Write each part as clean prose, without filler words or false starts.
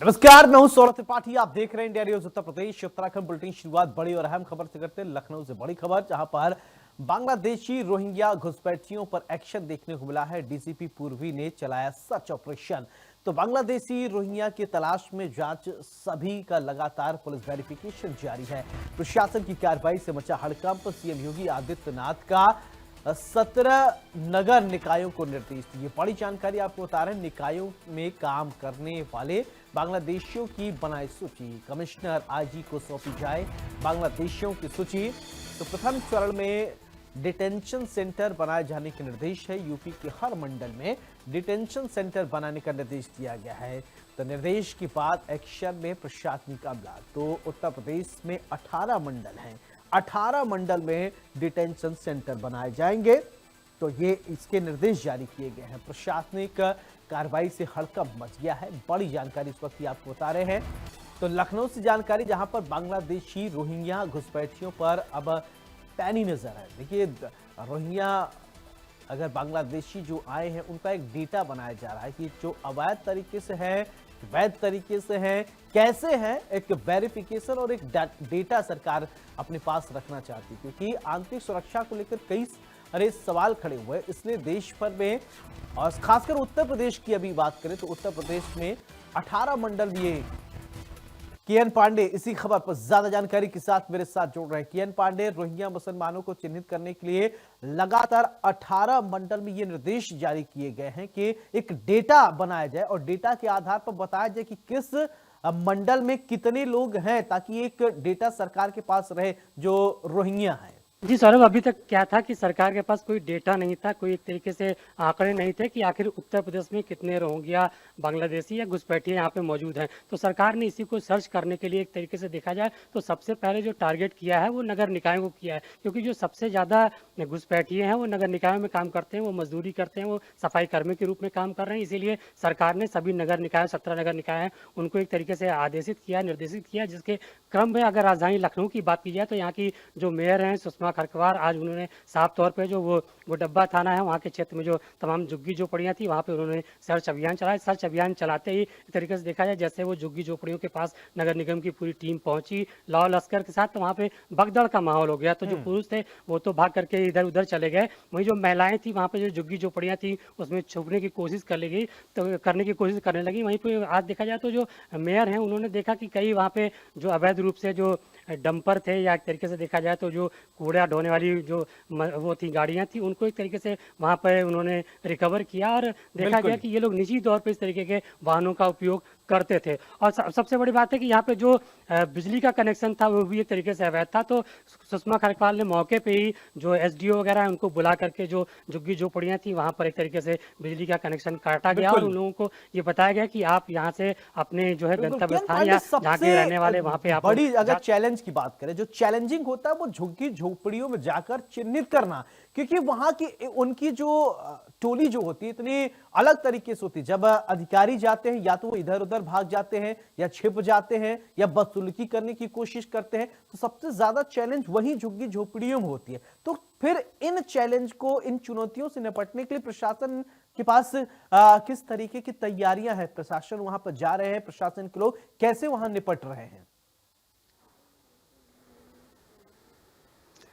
नमस्कार, मैं हूं सौरभ त्रिपाठी। आप देख रहे हैं India news Uttar Pradesh Uttarakhand bulletin. शुरुआत बड़ी और अहम खबर से करते हैं। लखनऊ से बड़ी खबर, जहां पर बांग्लादेशी रोहिंग्या घुसपैठियों पर एक्शन देखने को मिला है। डीसीपी पूर्वी ने चलाया सर्च ऑपरेशन। तो बांग्लादेशी रोहिंग्या की तलाश में जांच सभी का लगातार पुलिस वेरिफिकेशन जारी है। प्रशासन की कार्रवाई से मचा हड़कंप। सीएम योगी आदित्यनाथ का 17 नगर निकायों को निर्देश दिए। बड़ी जानकारी आपको बता रहे हैं। निकायों में काम करने वाले बांग्लादेशियों की बनाई सूची, कमिश्नर आईजी को सौंपी जाए बांग्लादेशियों की सूची। तो प्रथम चरण में डिटेंशन सेंटर बनाए जाने के निर्देश है। यूपी के हर मंडल में डिटेंशन सेंटर बनाने का निर्देश दिया गया है। तो निर्देश के बाद एक्शन में प्रशासनिक अमला। तो उत्तर प्रदेश में 18 मंडल हैं। 18 मंडल में डिटेंशन सेंटर बनाए जाएंगे। तो ये इसके निर्देश जारी किए गए हैं। प्रशासनिक कार्रवाई से हड़कंप मच गया है। बड़ी जानकारी इस वक्त आपको बता रहे हैं। तो लखनऊ से जानकारी, जहां पर बांग्लादेशी रोहिंग्या घुसपैठियों पर अब पैनी नजर है। देखिए, रोहिंग्या अगर बांग्लादेशी जो आए हैं उनका एक डेटा बनाया जा रहा है कि जो अवैध तरीके से है, वैध तरीके से है, कैसे है। एक वेरिफिकेशन और एक डेटा सरकार अपने पास रखना चाहती है, क्योंकि आंतरिक सुरक्षा को लेकर कई सारे सवाल खड़े हुए। इसलिए देश भर में और खासकर उत्तर प्रदेश की अभी बात करें तो उत्तर प्रदेश में 18 मंडल ये। किरण पांडे इसी खबर पर ज्यादा जानकारी के साथ मेरे साथ जुड़ रहे हैं। किरण पांडे, रोहिंग्या मुसलमानों को चिन्हित करने के लिए लगातार 18 मंडल में ये निर्देश जारी किए गए हैं कि एक डेटा बनाया जाए और डेटा के आधार पर बताया जाए कि किस मंडल में कितने लोग हैं, ताकि एक डेटा सरकार के पास रहे जो रोहिंग्या है। जी सौरभ, अभी तक क्या था कि सरकार के पास कोई डेटा नहीं था, कोई एक तरीके से आंकड़े नहीं थे कि आखिर उत्तर प्रदेश में कितने रोहिंग्या, बांग्लादेशी या घुसपैठिए यहाँ पे मौजूद हैं। तो सरकार ने इसी को सर्च करने के लिए एक तरीके से देखा जाए तो सबसे पहले जो टारगेट किया है वो नगर निकायों को किया है, क्योंकि जो सबसे ज़्यादा घुसपैठिए हैं वो नगर निकायों में काम करते हैं, वो मजदूरी करते हैं, वो सफाई कर्मी के रूप में काम कर रहे हैं। इसीलिए सरकार ने सभी नगर निकाय, 17 नगर निकाय हैं, उनको एक तरीके से आदेशित किया, निर्देशित किया, जिसके क्रम में अगर राजधानी लखनऊ की बात की जाए तो यहाँ की जो मेयर हैं सुषमा खरकवार, आज उन्होंने साफ तौर पे जो वो डब्बा थाना है वहाँ के क्षेत्र में जो तमाम झुग्गी झोपड़ियाँ थी वहाँ पे उन्होंने सर्च अभियान चलाया। सर्च अभियान चलाते ही एक तरीके से देखा जाए जैसे वो झुग्गी झोपड़ियों के पास नगर निगम की पूरी टीम पहुंची लाव लश्कर के साथ, तो वहाँ पे भगदड़ का माहौल हो गया। तो जो पुरुष थे वो तो भाग करके इधर उधर चले गए, वहीं जो महिलाएं थी वहाँ पे जो झुग्गी झोपड़ियाँ थी उसमें छुपने की कोशिश कर ली गई, तो करने की कोशिश करने लगी। वहीं पे आज देखा जाए तो जो मेयर हैं उन्होंने देखा कि कई वहाँ पे जो अवैध रूप से जो डंपर थे, या एक तरीके से देखा जाए तो जो कूड़ा ढोने वाली जो वो थी गाड़ियां थी, उनको एक तरीके से वहां पर उन्होंने रिकवर किया और देखा गया कि ये लोग निजी तौर पे इस तरीके के वाहनों का उपयोग करते थे। और सबसे बड़ी बात है कि यहाँ पे जो बिजली का कनेक्शन था वो भी एक तरीके से अवैध था। तो सुषमा खरकवाल ने मौके पे ही जो एसडीओ वगैरह है उनको बुला करके जो झुग्गी झोपड़ियां थी वहां पर एक तरीके से बिजली का कनेक्शन काटा गया और उन लोगों को ये बताया गया कि आप यहाँ से अपने जो है गंतव्य स्थान या जहाँ के रहने वाले वहाँ पे आप बड़ी अगर चैलेंज की बात करें, जो चैलेंजिंग होता है वो झुग्गी झोपड़ियों में जाकर चिन्हित करना, क्योंकि वहां की उनकी जो टोली जो होती है इतनी अलग तरीके से होती है। जब अधिकारी जाते हैं या तो वो इधर उधर भाग जाते हैं या छिप जाते हैं या बदसलूकी करने की कोशिश करते हैं। तो सबसे ज्यादा चैलेंज वही झुग्गी झोपड़ियों में होती है। तो फिर इन चैलेंज को, इन चुनौतियों से निपटने के लिए प्रशासन के पास किस तरीके की तैयारियां हैं? प्रशासन वहां पर जा रहे हैं, प्रशासन के लोग कैसे वहां निपट रहे हैं?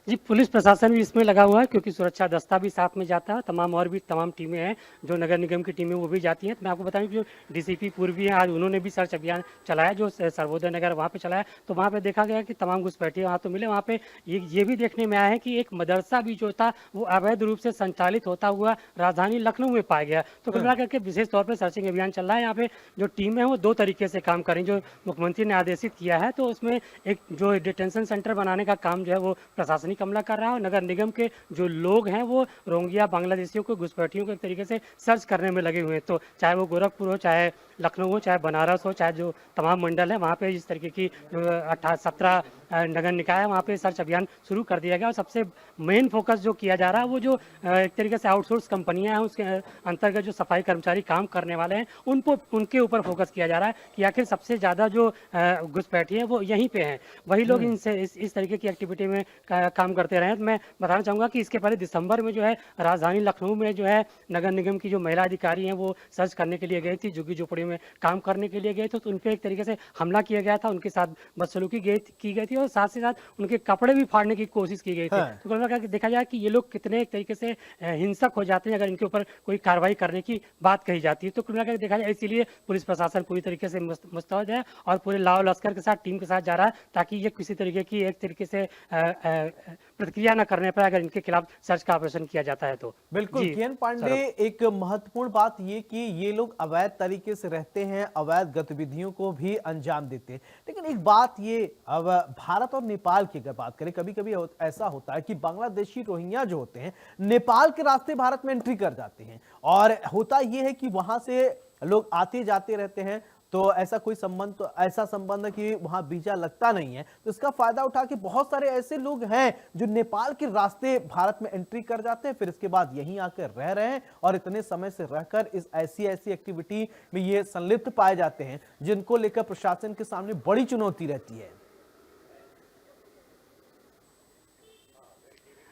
जी, पुलिस प्रशासन भी इसमें लगा हुआ है, क्योंकि सुरक्षा दस्ता भी साथ में जाता है। तमाम टीमें हैं, जो नगर निगम की टीमें वो भी जाती हैं। तो मैं आपको बताऊं कि जो डीसीपी पूर्वी हैं आज उन्होंने भी सर्च अभियान चलाया, जो सर्वोदय नगर वहाँ पे चलाया। तो वहाँ पे देखा गया कि तमाम घुसपैठिए वहाँ तो मिले। वहाँ पे ये भी देखने में आया है कि एक मदरसा भी जो था वो अवैध रूप से संचालित होता हुआ राजधानी लखनऊ में पाया गया। तो कुल मिलाकर के विशेष तौर पर सर्चिंग अभियान चल रहा है। यहाँ पे जो टीम है वो 2 तरीके से काम करें, जो मुख्यमंत्री ने आदेशित किया है। तो उसमें एक जो डिटेंशन सेंटर बनाने का काम जो है वो प्रशासनिक हमला कर रहा है, और नगर निगम के जो लोग हैं वो रोहिंग्या, बांग्लादेशियों को, घुसपैठियों को एक तरीके से सर्च करने में लगे हुए हैं। तो चाहे वो गोरखपुर हो, चाहे लखनऊ हो, चाहे बनारस हो, चाहे जो तमाम मंडल है वहाँ पे इस तरीके की 17 नगर निकाय है, वहाँ पे सर्च अभियान शुरू कर दिया गया और सबसे मेन फोकस जो किया जा रहा है वो जो एक तरीके से आउटसोर्स कंपनियां हैं उसके अंतर्गत जो सफाई कर्मचारी काम करने वाले हैं उनको उनके ऊपर फोकस किया जा रहा है कि आखिर सबसे ज़्यादा जो घुसपैठी है वो यहीं पे हैं, वही लोग इनसे इस तरीके की एक्टिविटी में काम करते रहे हैं। तो मैं बताना चाहूँगा कि इसके पहले दिसंबर में जो है राजधानी लखनऊ में जो है नगर निगम की जो महिला अधिकारी हैं वो सर्च करने के लिए गई थी, झुग्गी झोपड़ी में काम करने के लिए गए थे, तो उन पर एक तरीके से हमला किया गया था, उनके साथ बदसलूकी की गई थी और साथ ही साथ उनके कपड़े भी फाड़ने की कोशिश की गई थी। हाँ। तो कुल मिलाकर के देखा जाए कि ये लोग कितने एक तरीके से हिंसक हो जाते हैं अगर इनके ऊपर कोई कार्रवाई करने की बात कही जाती है। तो कुल मिलाकर के देखा जाए इसीलिए पुलिस प्रशासन पूरी तरीके से मुस्तैद है और पूरे लाव लश्कर के साथ टीम के साथ जा रहा है ताकि ये किसी तरीके की एक तरीके से प्रतिक्रिया न करने पर अगर इनके खिलाफ सर्च का ऑपरेशन किया जाता है तो। बिल्कुल जी, किरण पांडे, एक महत्वपूर्ण बात ये कि ये लोग अवैध तरीके से रहते हैं, अवैध गतिविधियों को भी अंजाम देते हैं। लेकिन एक बात ये, अब भारत और नेपाल की अगर बात करें, कभी कभी ऐसा होता है कि बांग्लादेशी रोहिंग्या जो होते हैं नेपाल के रास्ते भारत में एंट्री कर जाते हैं और होता ये है कि वहां से लोग आते जाते रहते हैं, तो ऐसा कोई संबंध, तो ऐसा संबंध है कि वहां वीजा लगता नहीं है, तो इसका फायदा उठा के बहुत सारे ऐसे लोग हैं जो नेपाल के रास्ते भारत में एंट्री कर जाते हैं, फिर इसके बाद यहीं आकर रह रहे हैं और इतने समय से रहकर इस ऐसी एक्टिविटी में ये संलिप्त पाए जाते हैं जिनको लेकर प्रशासन के सामने बड़ी चुनौती रहती है।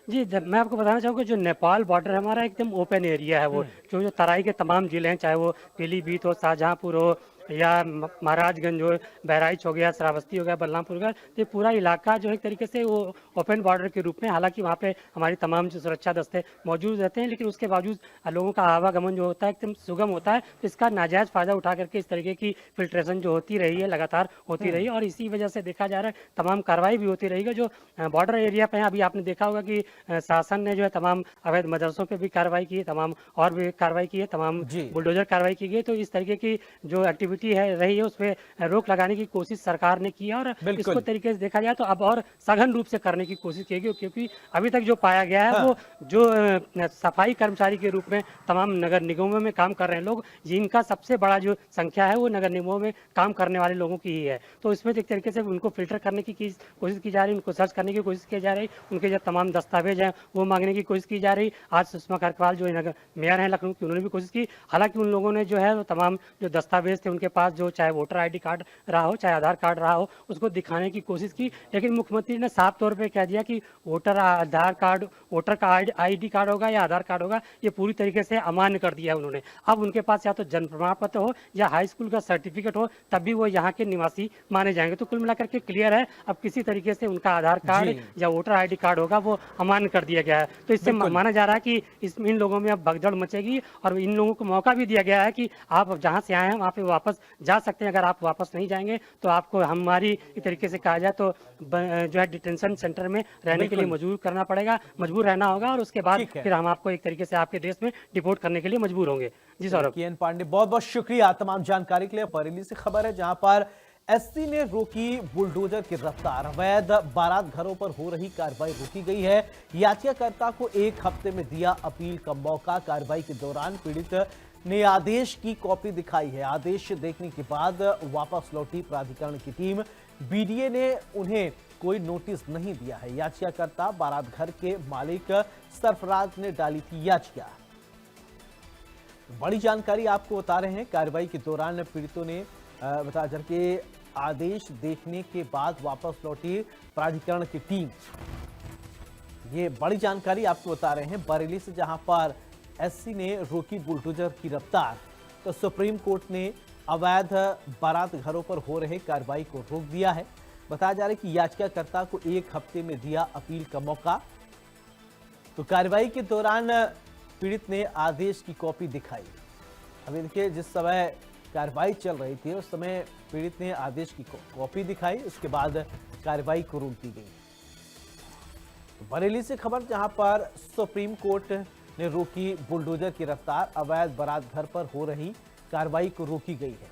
जी, मैं आपको बताना चाहूँगा जो नेपाल बॉर्डर है हमारा एकदम ओपन एरिया है वो, जो तराई के तमाम जिले हैं, चाहे वो पीलीभीत हो, शाहजहाँपुर हो या महाराजगंज हो, बहराइच हो गया, श्रावस्ती हो गया, बलरामपुर हो गया, तो ये पूरा इलाका जो है एक तरीके से वो ओपन बॉर्डर के रूप में, हालांकि वहाँ पे हमारी तमाम जो सुरक्षा दस्ते मौजूद रहते हैं, लेकिन उसके बावजूद लोगों का आवागमन जो होता है एकदम सुगम होता है। तो इसका नाजायज़ फ़ायदा उठा करके इस तरीके की फिल्ट्रेशन जो होती रही है, लगातार होती रही है और इसी वजह से देखा जा रहा है तमाम कार्रवाई भी होती रहेगी। जो बॉर्डर एरिया पे है, अभी आपने देखा होगा कि शासन ने जो है तमाम अवैध मदरसों पे भी कार्रवाई की है, तमाम और भी कार्रवाई की है, तमाम बुलडोजर कार्रवाई की गई। तो इस तरीके की जो एक्टिविटी है रही है उस पर रोक लगाने की कोशिश सरकार ने की है और इसको तरीके से देखा जाए तो अब और सघन रूप से करने की कोशिश की गई, क्योंकि अभी तक जो पाया गया है वो जो सफाई कर्मचारी के रूप में तमाम नगर निगमों में काम कर रहे हैं लोग, जिनका सबसे बड़ा जो संख्या है वो नगर निगमों में काम करने वाले लोगों की ही है। तो इसमें एक तरीके से उनको फिल्टर करने की कोशिश की जा रही है, उनको सर्च करने की कोशिश की जा रही, उनके जो तमाम दस्तावेज हैं वो मांगने की कोशिश की जा रही। आज सुषमा खरकवाल जो नगर मेयर हैं लखनऊ की, उन्होंने भी कोशिश की, हालांकि उन लोगों ने जो है वो तमाम जो दस्तावेज थे उनके पास, जो चाहे वोटर ID कार्ड रहा हो चाहे आधार कार्ड रहा हो, उसको दिखाने की कोशिश की, लेकिन मुख्यमंत्री ने साफ तौर पे कह दिया कि वोटर आधार कार्ड, वोटर का ID कार्ड होगा या आधार कार्ड होगा, ये पूरी तरीके से अमान्य कर दिया उन्होंने। अब उनके पास या तो जन्म प्रमाण पत्र हो या हाई स्कूल का सर्टिफिकेट हो, तब भी वो यहाँ के निवासी माने जाएंगे। तो कुल मिलाकर के क्लियर है, अब किसी तरीके से उनका आधार कार्ड या वोटर ID कार्ड होगा वो अमान्य कर दिया गया है। तो इससे माना जा रहा है कि इन लोगों में अब भगदड़ मचेगी और इन लोगों को मौका भी दिया गया है कि आप जहाँ से आए हैं वहाँ पे वापस जा सकते हैं। अगर आप वापस नहीं जाएंगे तो आपको हमारी एक तरीके से कहा जाए तो जो है डिटेंशन सेंटर में रहने के लिए मजबूर रहना होगा और उसके बाद फिर हम आपको एक तरीके से आपके देश में डिपोर्ट करने के लिए मजबूर होंगे। जी सौरभ। किरण पांडे, बहुत बहुत शुक्रिया तमाम जानकारी के लिए। बरेली से खबर है जहां पर SC ने रोकी बुलडोजर की रफ्तार, अवैध बारात घरों पर हो रही कार्रवाई रोकी गई है। याचिकाकर्ता को 1 हफ्ते में दिया अपील का मौका। कार्रवाई के दौरान पीड़ित ने आदेश की कॉपी दिखाई है। आदेश देखने के बाद वापस लौटी प्राधिकरण की टीम। BDA ने उन्हें कोई नोटिस नहीं दिया है। याचिकाकर्ता बारात घर के मालिक सरफराज ने डाली थी याचिका। बड़ी जानकारी आपको बता रहे हैं। कार्रवाई के दौरान पीड़ितों ने बताया जा कि आदेश देखने के बाद वापस लौटी प्राधिकरण की टीम। ये बड़ी जानकारी आपको बता रहे हैं बरेली से, जहां पर SC ने रोकी बुलडोजर की रफ्तार, तो सुप्रीम कोर्ट ने अवैध बारात घरों पर हो रहे कार्रवाई को रोक दिया है। बताया जा रहा है कि याचिकाकर्ता को 1 हफ्ते में दिया अपील का मौका। तो कार्रवाई के दौरान पीड़ित ने आदेश की कॉपी दिखाई। अभी देखिए, जिस समय कार्रवाई चल रही थी उस समय पीड़ित ने आदेश की कॉपी दिखाई, उसके बाद कार्रवाई को रोक दी गई। तो बरेली से खबर, जहां पर सुप्रीम कोर्ट ने रोकी बुलडोजर की रफ्तार, अवैध बारात घर पर हो रही कार्रवाई को रोकी गई है।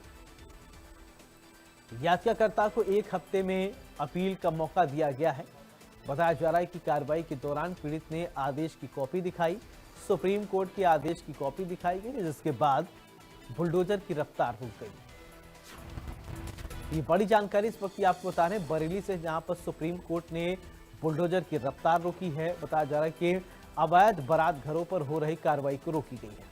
याचिकाकर्ता को 1 हफ्ते में अपील का मौका दिया गया है। बताया जा रहा है कि कार्रवाई के दौरान पीड़ित ने आदेश की कॉपी दिखाई, सुप्रीम कोर्ट के आदेश की कॉपी दिखाई गई, जिसके बाद बुलडोजर की रफ्तार रुक गई। ये बड़ी जानकारी इस वक्त की आपको बता रहे हैं बरेली से, जहां पर सुप्रीम कोर्ट ने बुलडोजर की रफ्तार रोकी है। बताया जा रहा है कि अवैध बारात घरों पर हो रही कार्रवाई को रोकी गई है।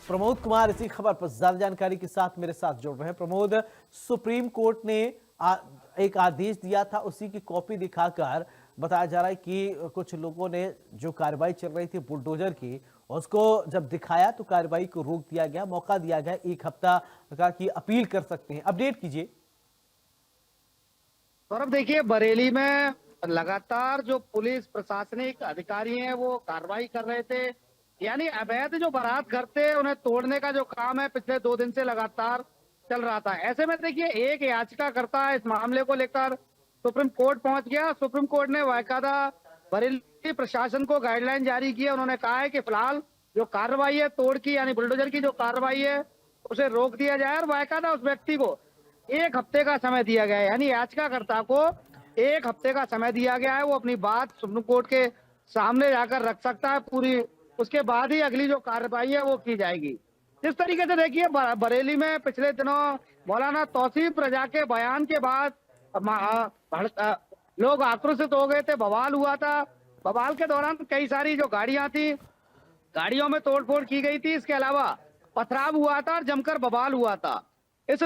प्रमोद कुमार इसी खबर पर ज्यादा जानकारी के साथ मेरे साथ जुड़ रहे हैं। प्रमोद, सुप्रीम कोर्ट ने एक आदेश दिया था, उसी की कॉपी दिखाकर बताया जा रहा है कि कुछ लोगों ने जो कार्रवाई चल रही थी बुलडोजर की, उसको जब दिखाया तो कार्रवाई को रोक दिया गया, मौका दिया गया 1 हफ्ता का कि अपील कर सकते हैं। अपडेट कीजिए। सौरभ, देखिए, बरेली में लगातार जो पुलिस प्रशासनिक अधिकारी हैं वो कार्रवाई कर रहे थे। यानी अवैध जो बारात घर थे उन्हें तोड़ने का जो काम है पिछले 2 दिन से लगातार चल रहा था। ऐसे में देखिए, एक याचिकाकर्ता इस मामले को लेकर सुप्रीम कोर्ट पहुंच गया। सुप्रीम कोर्ट ने बाकायदा बरेली प्रशासन को गाइडलाइन जारी की है। उन्होंने कहा है कि फिलहाल जो कार्रवाई है तोड़ की, यानी बुलडोजर की जो कार्रवाई है, उसे रोक दिया जाए और बाकायदा उस व्यक्ति को 1 हफ्ते का समय दिया गया है। यानी याचिकाकर्ता को 1 हफ्ते का समय दिया गया है। वो अपनी बात सुप्रीम कोर्ट के सामने जाकर रख सकता है पूरी, उसके बाद ही अगली जो कार्रवाई है वो की जाएगी। जिस तरीके से देखिए, बरेली में पिछले दिनों मौलाना तौसीफ रजा के बयान के बाद लोग आक्रोशित हो गए थे, बवाल हुआ था। बवाल के दौरान कई सारी जो गाड़ियां थी, गाड़ियों में तोड़फोड़ की गई थी। इसके अलावा पथराव हुआ था और जमकर बवाल हुआ था। इस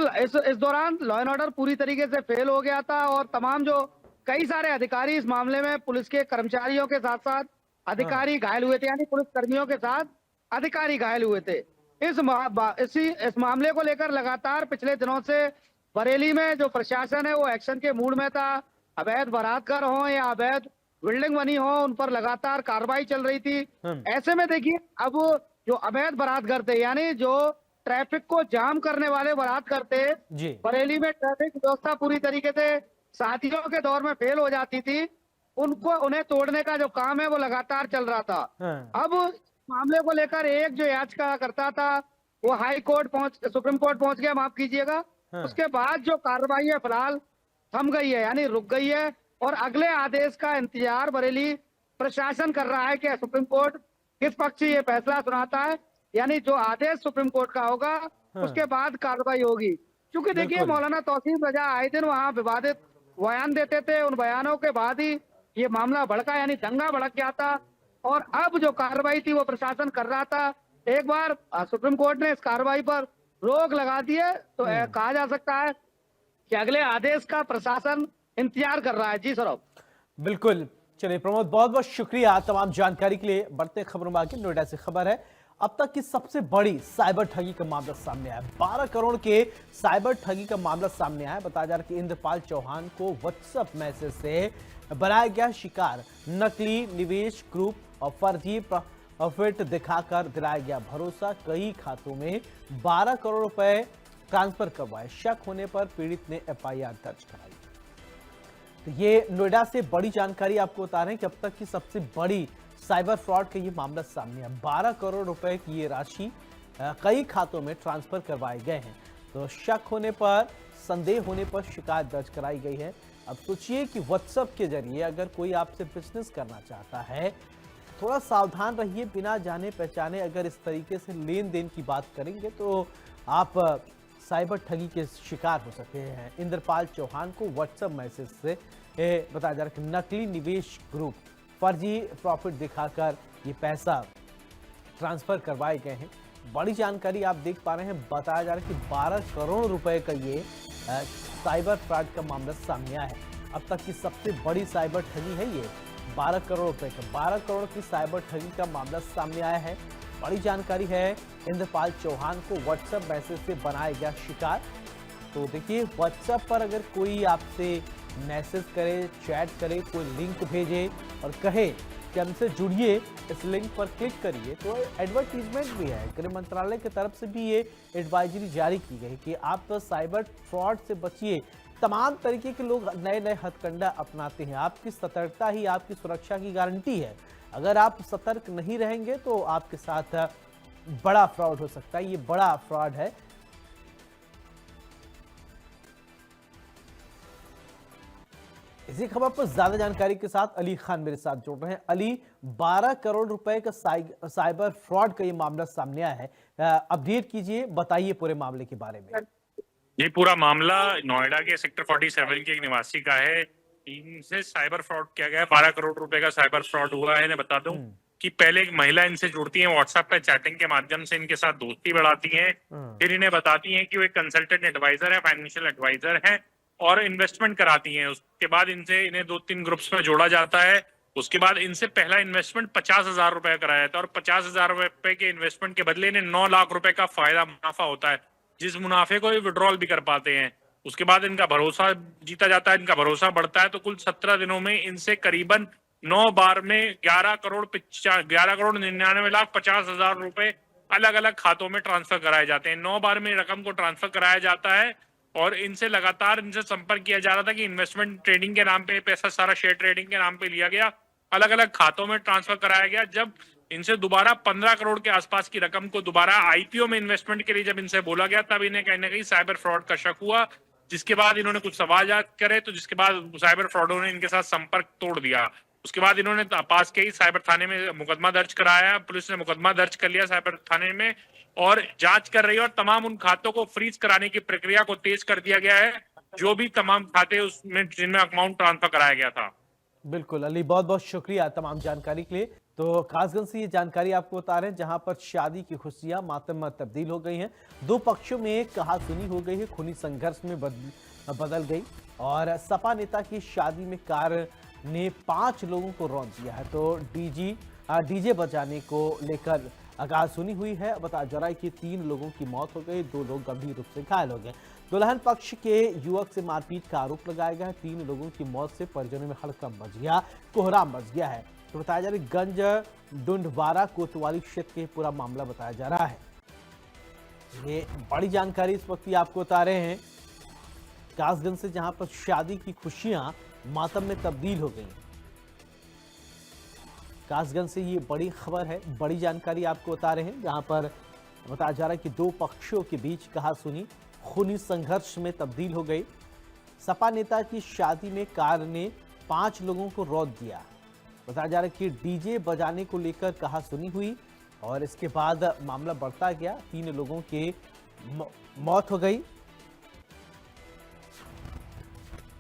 दौरान लॉ एंड ऑर्डर पूरी तरीके से फेल हो गया था और तमाम जो कई सारे अधिकारी इस मामले में पुलिस के कर्मचारियों के साथ साथ अधिकारी घायल हुए थे, यानी पुलिस कर्मियों के साथ अधिकारी घायल हुए थे। इस मामले को लेकर लगातार पिछले दिनों से बरेली में जो प्रशासन है वो एक्शन के मूड में था। अवैध बारात घर हो या अवैध बिल्डिंग बनी हो, उन पर लगातार कार्रवाई चल रही थी। ऐसे में देखिए, अब जो अवैध बारात घर थे, यानी जो ट्रैफिक को जाम करने वाले बारात घर थे, बरेली में ट्रैफिक व्यवस्था पूरी तरीके से साथियों के दौर में फेल हो जाती थी, उन्हें तोड़ने का जो काम है वो लगातार चल रहा था। अब मामले को लेकर एक जो याचिकाकर्ता था वो सुप्रीम कोर्ट पहुंच गया, माफ कीजिएगा। उसके बाद जो कार्रवाई है फिलहाल थम गई है, यानी रुक गई है और अगले आदेश का इंतजार बरेली प्रशासन कर रहा है कि सुप्रीम कोर्ट किस पक्ष से ये फैसला सुनाता है। यानी जो आदेश सुप्रीम कोर्ट का होगा उसके बाद कार्रवाई होगी। क्योंकि देखिए, मौलाना तौसीफ रजा आए दिन वहां विवादित बयान देते थे, उन बयानों के बाद ही ये मामला भड़का, यानी दंगा भड़क गया था। और अब जो कार्रवाई थी वो प्रशासन कर रहा था। एक बार सुप्रीम कोर्ट ने इस कार्रवाई पर रोक लगा दी है तो कहा जा सकता है कि अगले आदेश का प्रशासन इंतजार कर रहा है। जी सौरभ। बिल्कुल। चलिए प्रमोद, बहुत बहुत शुक्रिया तमाम जानकारी के लिए। बढ़ते खबरों में आगे नोएडा से खबर है, अब तक की सबसे बड़ी साइबर ठगी का मामला सामने आया। 12 करोड़ के साइबर ठगी का मामला सामने आया। बताया जा रहा है कि इंद्रपाल चौहान को व्हाट्सएप मैसेज से बनाया गया शिकार। नकली निवेश ग्रुप और फर्जी प्रॉफिट दिखाकर दिलाया गया भरोसा। कई खातों में 12 करोड़ रुपए ट्रांसफर करवाए। शक होने पर पीड़ित ने एफआईआर दर्ज कराई। तो ये नोएडा से बड़ी जानकारी आपको बता रहे हैं कि अब तक की सबसे बड़ी साइबर फ्रॉड का ये मामला सामने है। 12 करोड़ रुपए की ये राशि कई खातों में ट्रांसफर करवाए गए हैं। तो शक होने पर, संदेह होने पर शिकायत दर्ज कराई गई है। अब सोचिए कि व्हाट्सएप के जरिए अगर कोई आपसे बिजनेस करना चाहता है, थोड़ा सावधान रहिए। बिना जाने पहचाने अगर इस तरीके से लेन देन की बात करेंगे तो आप साइबर ठगी के शिकार हो सकते हैं। इंद्रपाल चौहान को व्हाट्सएप मैसेज से बताया जा रहा है कि नकली निवेश ग्रुप फर्जी प्रॉफिट दिखाकर ये पैसा ट्रांसफर करवाए गए हैं। बड़ी जानकारी आप देख पा रहे हैं। बताया जा रहा है कि 12 करोड़ रुपए का ये साइबर फ्रॉड का मामला सामने आया है। अब तक की सबसे बड़ी साइबर ठगी है ये। 12 करोड़ रुपए का, 12 करोड़ की साइबर ठगी का मामला सामने आया है। बड़ी जानकारी है। इंद्रपाल चौहान को व्हाट्सएप मैसेज से बनाया गया शिकार। तो देखिए, व्हाट्सएप पर अगर कोई आपसे मैसेज करे, चैट करे, कोई लिंक भेजे और कहे कि हमसे जुड़िए, इस लिंक पर क्लिक करिए, तो एडवर्टीजमेंट भी है। गृह मंत्रालय की तरफ से भी ये एडवाइजरी जारी की गई कि आप साइबर फ्रॉड से बचिए। तमाम तरीके के लोग नए नए हथकंडा अपनाते हैं। आपकी सतर्कता ही आपकी सुरक्षा की गारंटी है। अगर आप सतर्क नहीं रहेंगे तो आपके साथ बड़ा फ्रॉड हो सकता है। ये बड़ा फ्रॉड है। इसी खबर पर ज्यादा जानकारी के साथ अली खान मेरे साथ जुड़ रहे हैं। अली, 12 करोड़ रुपए का साइबर फ्रॉड का ये मामला सामने आया है। अपडेट कीजिए, बताइए पूरे मामले के बारे में। ये पूरा मामला नोएडा के सेक्टर 47 के एक निवासी का है। इनसे साइबर फ्रॉड किया गया है। 12 करोड़ रुपए का साइबर फ्रॉड हुआ है। मैं बता दूं कि पहले एक महिला इनसे जुड़ती है, व्हाट्सएप पे चैटिंग के माध्यम से इनके साथ दोस्ती बढ़ाती है, फिर इन्हें बताती है कि वो एक कंसल्टेंट एडवाइजर है, फाइनेंशियल एडवाइजर है, और इन्वेस्टमेंट कराती है। उसके बाद इन्हें 2-3 ग्रुप्स में जोड़ा जाता है। उसके बाद इनसे पहला इन्वेस्टमेंट 50,000 रुपए कराया जाता है, और 50,000 रुपए के इन्वेस्टमेंट के बदले इन्हें 9 लाख रुपए का फायदा मुनाफा होता है, जिस मुनाफे को ये विड्रॉल भी कर पाते हैं। उसके बाद इनका भरोसा जीता जाता है, इनका भरोसा बढ़ता है, तो कुल 17 दिनों में इनसे करीबन 9 बार में 11,99,50,000 रुपए अलग अलग खातों में ट्रांसफर कराए जाते हैं। 9 बार में रकम को ट्रांसफर कराया जाता है, और इनसे लगातार इनसे संपर्क किया जा रहा था कि इन्वेस्टमेंट ट्रेडिंग के नाम पे पैसा सारा शेयर ट्रेडिंग के नाम पे लिया गया, अलग अलग खातों में ट्रांसफर कराया गया। जब इनसे दोबारा 15 करोड़ के आसपास की रकम को दोबारा आईपीओ में इन्वेस्टमेंट के लिए जब इनसे बोला गया, तब इन्हें कहीं ना कहीं साइबर फ्रॉड का शक हुआ, जिसके बाद इन्होंने कुछ सवाल करे, तो जिसके बाद साइबर फ्रॉडों ने इनके साथ संपर्क तोड़ दिया। उसके बाद इन्होंने पास के ही साइबर थाने में मुकदमा दर्ज कराया। पुलिस ने मुकदमा दर्ज कर लिया साइबर थाने में, और जांच कर रही है, और तमाम उन खातों को फ्रीज कराने की प्रक्रिया को तेज कर दिया गया है, जो भी तमाम खाते उसमें जिनमें अकाउंट ट्रांसफर कराया गया था। बिल्कुल अली, बहुत बहुत शुक्रिया तमाम जानकारी के लिए। तो खासगंज से ये जानकारी आपको बता रहे हैं, जहां पर शादी की खुशियां मातम में तब्दील हो गई हैं। दो पक्षों में कहासुनी हो गई है, खूनी संघर्ष में बदल गई, और सपा नेता की शादी में कार ने 5 लोगों को रौंद दिया है। तो डीजे बजाने को लेकर कहासुनी हुई है। बताया जा रहा है कि 3 लोगों की मौत हो गई, 2 लोग गंभीर रूप से घायल हो गए। दुल्हन पक्ष के युवक से मारपीट का आरोप लगाया गया है। 3 लोगों की मौत से परिजनों में हड़कंप मच गया, कोहराम मच गया है। तो बताया जा रहा है गंज डुंडवारा कोतवाली क्षेत्र के पूरा मामला बताया जा रहा है। ये बड़ी जानकारी इस वक्त आपको बता रहे हैं कासगंज से, जहां पर शादी की खुशियां मातम में तब्दील हो गई। कासगंज से ये बड़ी खबर है, बड़ी जानकारी आपको बता रहे हैं, जहां पर बताया जा रहा है कि 2 पक्षों के बीच कहासुनी खूनी संघर्ष में तब्दील हो गई। सपा नेता की शादी में कार ने 5 लोगों को रौंद दिया। बताया जा रहा है कि डीजे बजाने को लेकर कहासुनी हुई, और इसके बाद मामला बढ़ता गया, 3 लोगों के मौत हो गई।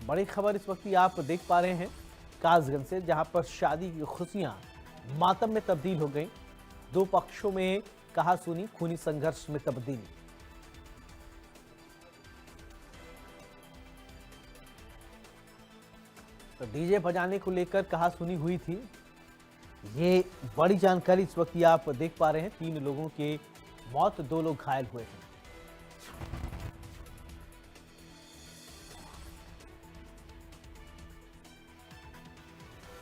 बड़ी खबर इस वक्त आप देख पा रहे हैं कासगंज से, जहां पर शादी की खुशियां मातम में तब्दील हो गई। 2 पक्षों में कहासुनी, खूनी संघर्ष में तब्दील। तो डीजे बजाने को लेकर कहासुनी हुई थी। ये बड़ी जानकारी इस वक्त आप देख पा रहे हैं। 3 लोगों के मौत, 2 लोग घायल हुए हैं।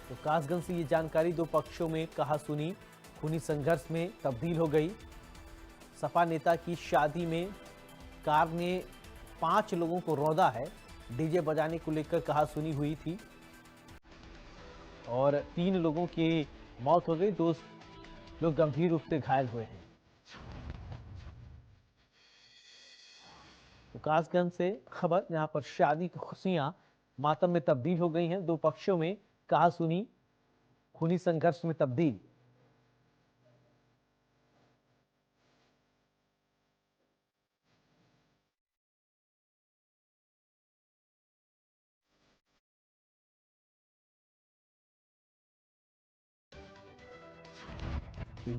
तो कासगंज से ये जानकारी, 2 पक्षों में कहासुनी, खूनी संघर्ष में तब्दील हो गई। सपा नेता की शादी में कार ने 5 लोगों को रौंदा है। डीजे बजाने को लेकर कहासुनी हुई थी, और 3 लोगों की मौत हो गई, 2 लोग गंभीर रूप से घायल हुए हैं। तो कासगंज से खबर, जहां पर शादी की खुशियां मातम में तब्दील हो गई हैं। 2 पक्षों में कहासुनी, खूनी संघर्ष में तब्दील।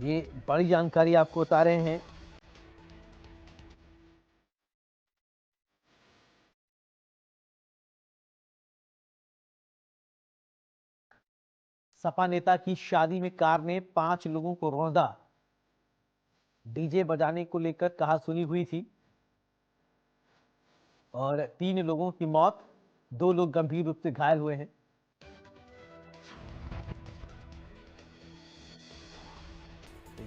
ये बड़ी जानकारी आपको बता रहे हैं। सपा नेता की शादी में कार ने 5 लोगों को रौंदा। डीजे बजाने को लेकर कहासुनी हुई थी, और 3 लोगों की मौत, 2 लोग गंभीर रूप से घायल हुए हैं।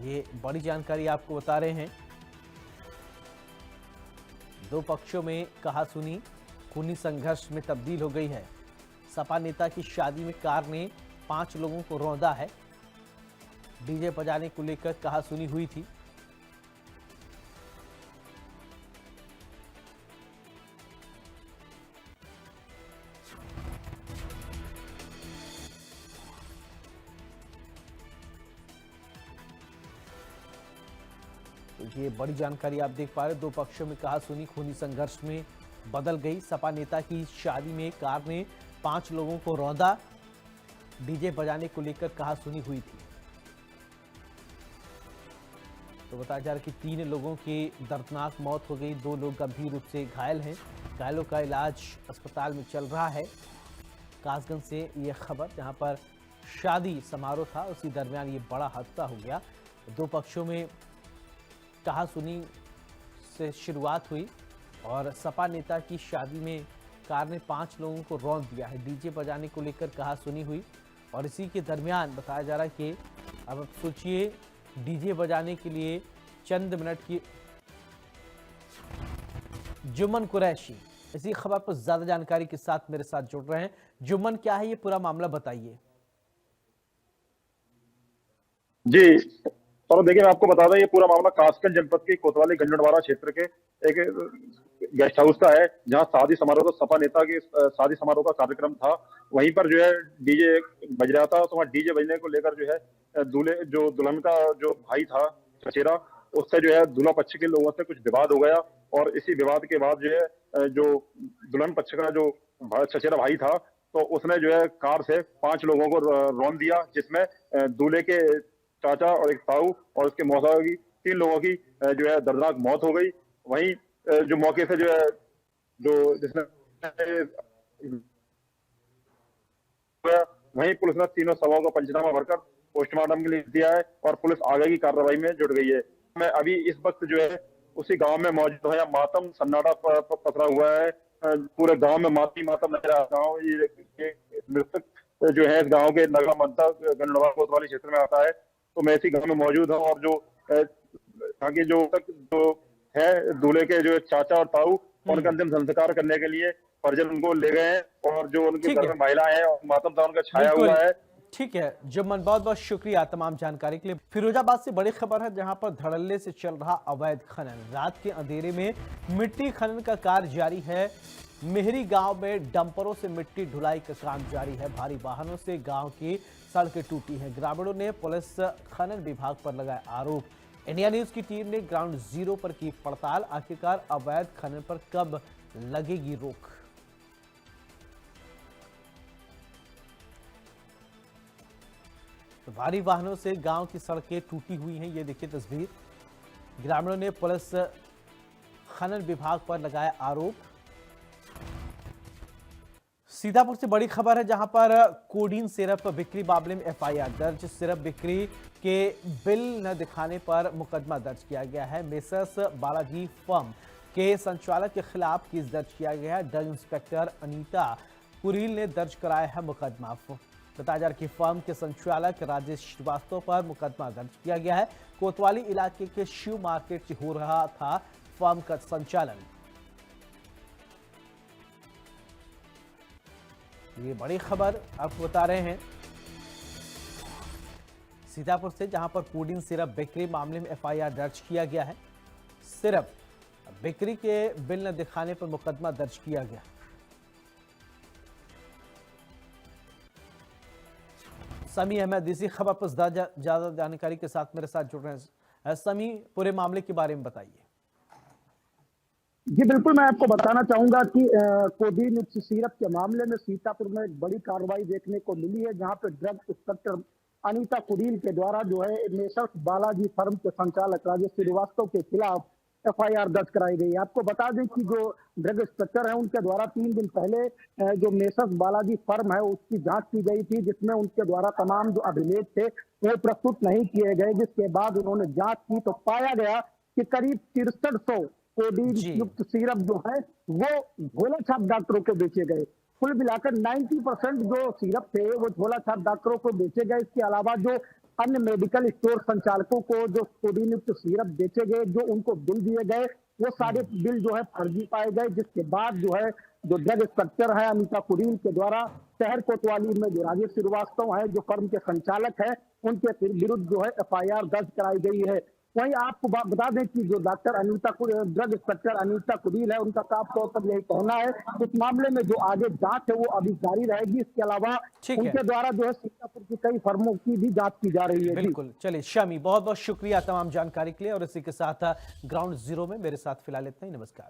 ये बड़ी जानकारी आपको बता रहे हैं। 2 पक्षों में कहासुनी, खूनी संघर्ष में तब्दील हो गई है। सपा नेता की शादी में कार ने 5 लोगों को रौंदा है। डीजे बजाने को लेकर कहासुनी हुई थी। तो ये बड़ी जानकारी आप देख पा रहे हैं। दो पक्षों में कहासुनी खूनी संघर्ष में बदल गई। सपा नेता की शादी में कार ने 5 लोगों को रौंदा। डीजे बजाने को लेकर कहासुनी हुई थी। तो बताया जा रहा है कि 3 लोगों की दर्दनाक मौत हो गई, 2 लोग गंभीर रूप से घायल हैं। घायलों का इलाज अस्पताल में चल रहा है। कासगंज से ये खबर, जहां पर शादी समारोह था, उसी दरमियान ये बड़ा हादसा हो गया। दो पक्षों में कहासुनी से शुरुआत हुई और सपा नेता की शादी में कार ने 5 लोगों को रौंद दिया है। डीजे बजाने को लेकर कहासुनी हुई और इसी के दरमियान बताया जा रहा है कि अब सोचिए, डीजे बजाने के लिए चंद मिनट की जुम्मन कुरैशी इसी खबर पर ज्यादा जानकारी के साथ मेरे साथ जुड़ रहे हैं। जुम्मन, क्या है ये पूरा मामला, बताइए। जी, और देखिए मैं आपको बता दें, ये पूरा मामला कासगंज जनपद के कोतवाली गंजड़वाड़ा क्षेत्र के एक गेस्ट हाउस का है, जहां शादी समारोह, तो सपा नेता के शादी समारोह का कार्यक्रम था। वहीं पर जो है डीजे बज रहा था, तो वहाँ डीजे बजने को लेकर जो है दूल्हे, जो दुल्हन का जो भाई था चचेरा, उससे जो है दूल्हा पक्ष के लोगों से कुछ विवाद हो गया। और इसी विवाद के बाद जो है जो दुल्हन पक्ष का जो चचेरा भाई था, तो उसने जो है कार से 5 लोगों को रौंद दिया, जिसमें दूल्हे के चाचा और एक ताऊ और उसके मौसा की 3 लोगों की जो है दर्दनाक मौत हो गई। वहीं जो मौके से जो है जो जिसने वहीं पुलिस ने तीनों शवों का पंचनामा भरकर पोस्टमार्टम के लिए दिया है और पुलिस आगे की कार्रवाई में जुट गई है। मैं अभी इस वक्त जो है उसी गांव में मौजूद है। मातम सन्नाटा पसरा हुआ है, पूरे गांव में मातम नजर आ रहा हूँ। ये मृतक जो है इस गांव के नगर मध्य गंजड़वाड़ा कोतवाली क्षेत्र में आता है। तो मैं इसी गांव में मौजूद हूँ और जो आगे जो है दूल्हे के जो चाचा और ताऊ, उनका अंतिम संस्कार करने के लिए परिजन उनको ले गए हैं और जो उनके घर में महिलाएं हैं और मातम सा उनका छाया हुआ है। ठीक है जुम्मन, बहुत बहुत शुक्रिया तमाम जानकारी के लिए। फिरोजाबाद से बड़ी खबर है, जहां पर धड़ल्ले से चल रहा अवैध खनन। रात के अंधेरे में मिट्टी खनन का कार्य जारी है। मेहरी गांव में डंपरों से मिट्टी ढुलाई का काम जारी है। भारी वाहनों से गांव की सड़कें टूटी हैं। ग्रामीणों ने पुलिस खनन विभाग पर लगाए आरोप। इंडिया न्यूज की टीम ने ग्राउंड जीरो पर की पड़ताल। आखिरकार अवैध खनन पर कब लगेगी रोक? तो भारी वाहनों से गांव की सड़कें टूटी हुई हैं, ये देखिए तस्वीर। ग्रामीणों ने पुलिस खनन विभाग पर लगाया आरोप। सीतापुर से बड़ी खबर है, जहां पर कोडीन सिरप बिक्री मामले में एफआईआर दर्ज। सिरप बिक्री के बिल न दिखाने पर मुकदमा दर्ज किया गया है। मेसर्स बालाजी फर्म के संचालक के खिलाफ केस दर्ज किया गया है। ड्रग इंस्पेक्टर अनीता कुरील ने दर्ज कराया है मुकदमा। बताया जा रहा है कि फर्म के संचालक राजेश श्रीवास्तव पर मुकदमा दर्ज किया गया है। कोतवाली इलाके के शिव मार्केट से हो रहा था फर्म का संचालन। ये बड़ी खबर आपको बता रहे हैं सीतापुर से, जहां पर कोडीन सिरप बिक्री मामले में एफआईआर दर्ज किया गया है। सिरप बिक्री के बिल न दिखाने पर मुकदमा दर्ज किया गया। समी अहमद इसी खबर पर ज्यादा जानकारी के साथ मेरे साथ जुड़ रहे हैं। समी, पूरे मामले के बारे में बताइए। जी बिल्कुल, मैं आपको बताना चाहूंगा कि कोडीन युक्त सिरप के मामले में सीतापुर में एक बड़ी कार्रवाई देखने को मिली है, जहां पे ड्रग इंस्पेक्टर अनीता कुरील के द्वारा जो है मेसर्स बालाजी फर्म के संचालक राजेश श्रीवास्तव के खिलाफ एफआईआर दर्ज कराई गई है। आपको बता दें कि जो ड्रग इंस्पेक्टर है, उनके द्वारा 3 दिन पहले जो मेसर्स बालाजी फर्म है उसकी जांच की गई थी, जिसमें उनके द्वारा तमाम जो अभिलेख थे वो प्रस्तुत नहीं किए गए। जिसके बाद उन्होंने जांच की तो पाया गया कि करीब 6300 कोडीन युक्त सिरप जो है वो झोला छाप डॉक्टरों को बेचे गए। कुल मिलाकर 90% जो सिरप थे वो झोला छाप डॉक्टरों को बेचे गए। इसके अलावा जो अन्य मेडिकल स्टोर संचालकों को जो कोडीन युक्त सिरप बेचे गए, जो उनको बिल दिए गए, वो सारे बिल जो है फर्जी पाए गए। जिसके बाद जो है जो ड्रग इंस्पेक्टर है अनीता कुरील के द्वारा शहर कोतवाली में जो राजेश श्रीवास्तव है, जो फर्म के संचालक है, उनके विरुद्ध जो है एफआईआर दर्ज कराई गई है। वहीं आपको बता दें कि जो doctor drug inspector Anita Kureel है, उनका साफ तौर पर यही कहना है इस मामले में जो आगे जांच है वो अभी जारी रहेगी। इसके अलावा ठीक है। उनके द्वारा जो है सीतापुर की कई फर्मों की भी जांच की जा रही है। जी। बिल्कुल, चलिए शमी, बहुत बहुत शुक्रिया तमाम जानकारी के लिए, और इसी के साथ ग्राउंड जीरो में मेरे साथ फिलहाल इतना ही। नमस्कार।